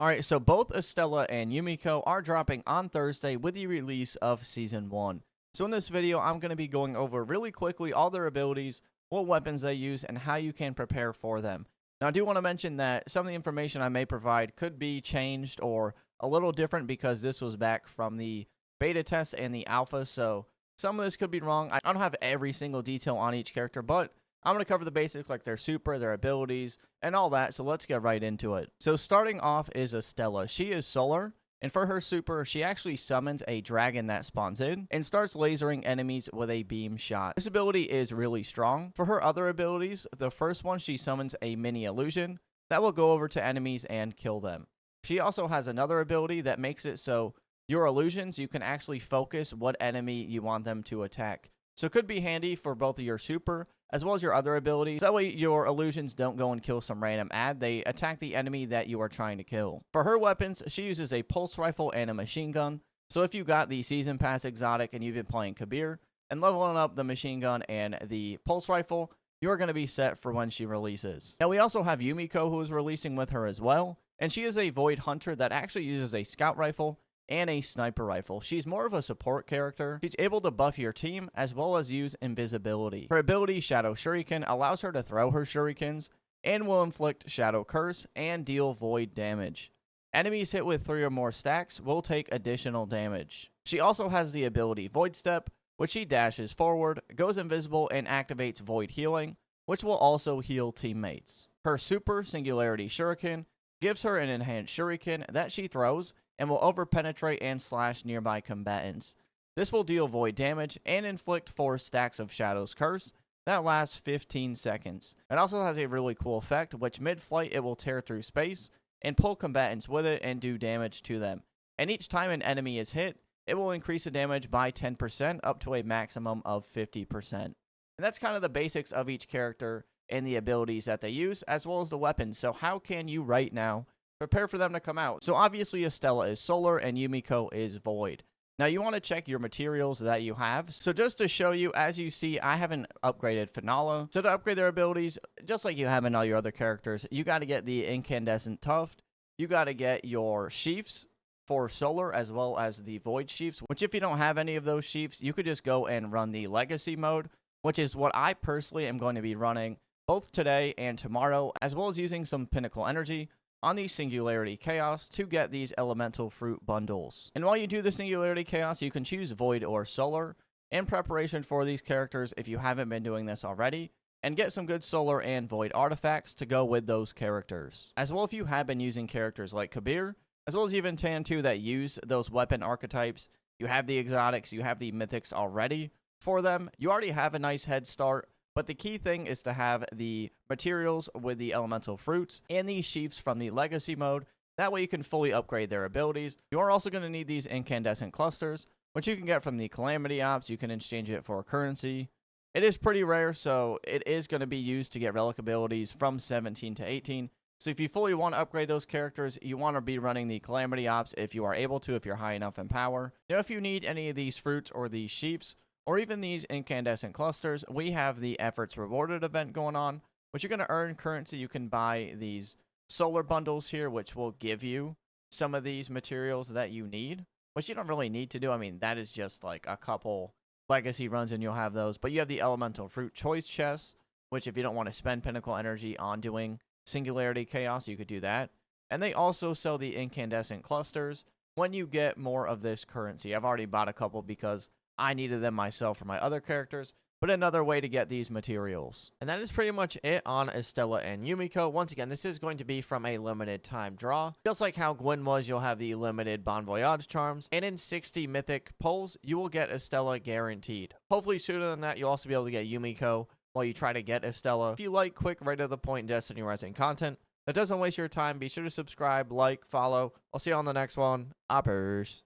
Alright, so both Estela and Umeko are dropping on Thursday with the release of Season 1. So in this video, I'm going to be going over really quickly all their abilities, what weapons they use, and how you can prepare for them. Now, I do want to mention that some of the information I may provide could be changed or a little different because this was back from the beta test and the alpha, so some of this could be wrong. I don't have every single detail on each character, but I'm going to cover the basics like their super, their abilities, and all that, so let's get right into it. So starting off is Estela. She is solar, and for her super, she actually summons a dragon that spawns in and starts lasering enemies with a beam shot. This ability is really strong. For her other abilities, the first one, she summons a mini illusion that will go over to enemies and kill them. She also has another ability that makes it so your illusions, you can actually focus what enemy you want them to attack. So it could be handy for both of your super as well as your other abilities. That way your illusions don't go and kill some random ad. They attack the enemy that you are trying to kill. For her weapons, she uses a pulse rifle and a machine gun. So if you got the Season Pass exotic and you've been playing Kabir and leveling up the machine gun and the pulse rifle, you're going to be set for when she releases. Now we also have Umeko, who is releasing with her as well. And she is a Void Hunter that actually uses a scout rifle and a sniper rifle. She's more of a support character. She's able to buff your team as well as use invisibility. Her ability, Shadow Shuriken, allows her to throw her shurikens and will inflict Shadow Curse and deal void damage. Enemies hit with 3 or more stacks will take additional damage. She also has the ability Void Step, which she dashes forward, goes invisible, and activates Void Healing, which will also heal teammates. Her super, Singularity Shuriken, gives her an enhanced shuriken that she throws and will overpenetrate and slash nearby combatants. This will deal void damage and inflict 4 stacks of Shadow's Curse that lasts 15 seconds. It also has a really cool effect, which mid-flight it will tear through space and pull combatants with it and do damage to them. And each time an enemy is hit, it will increase the damage by 10% up to a maximum of 50%. And that's kind of the basics of each character and the abilities that they use, as well as the weapons. So how can you right now prepare for them to come out? So obviously Estela is solar and Umeko is void. Now you want to check your materials that you have. So just to show you, as you see, I haven't upgraded Finala. So to upgrade their abilities, just like you have in all your other characters, you got to get the incandescent tuft. You got to get your sheaths for solar as well as the void sheaths, which if you don't have any of those sheaths, you could just go and run the legacy mode, which is what I personally am going to be running both today and tomorrow, as well as using some pinnacle energy on the Singularity Chaos to get these elemental fruit bundles. And while you do the Singularity Chaos, you can choose Void or Solar in preparation for these characters if you haven't been doing this already, and get some good Solar and Void artifacts to go with those characters. As well, if you have been using characters like Kabir, as well as even Tan2 that use those weapon archetypes, you have the exotics, you have the mythics already for them, you already have a nice head start. But the key thing is to have the materials with the elemental fruits and these sheaths from the legacy mode. That way you can fully upgrade their abilities. You are also going to need these incandescent clusters, which you can get from the Calamity Ops. You can exchange it for a currency. It is pretty rare, so it is going to be used to get relic abilities from 17 to 18. So if you fully want to upgrade those characters, you want to be running the Calamity Ops if you are able to, if you're high enough in power. Now, if you need any of these fruits or these sheaths, or even these incandescent clusters, we have the Efforts Rewarded event going on, which you're going to earn currency. You can buy these solar bundles here, which will give you some of these materials that you need, which you don't really need to do. I mean, that is just like a couple legacy runs and you'll have those. But you have the Elemental Fruit Choice chests, which if you don't want to spend pinnacle energy on doing Singularity Chaos, you could do that. And they also sell the incandescent clusters when you get more of this currency. I've already bought a couple because I needed them myself for my other characters, but another way to get these materials. And that is pretty much it on Estela and Umeko. Once again, this is going to be from a limited time draw. Just like how Gwen was, you'll have the limited Bon Voyage charms, and in 60 mythic pulls, you will get Estela guaranteed. Hopefully sooner than that, you'll also be able to get Umeko while you try to get Estela. If you like quick, right to the point Destiny Rising content that doesn't waste your time, be sure to subscribe, like, follow. I'll see you on the next one. Oppers.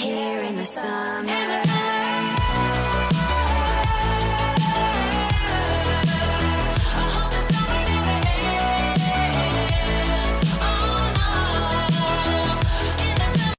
Here in the sun.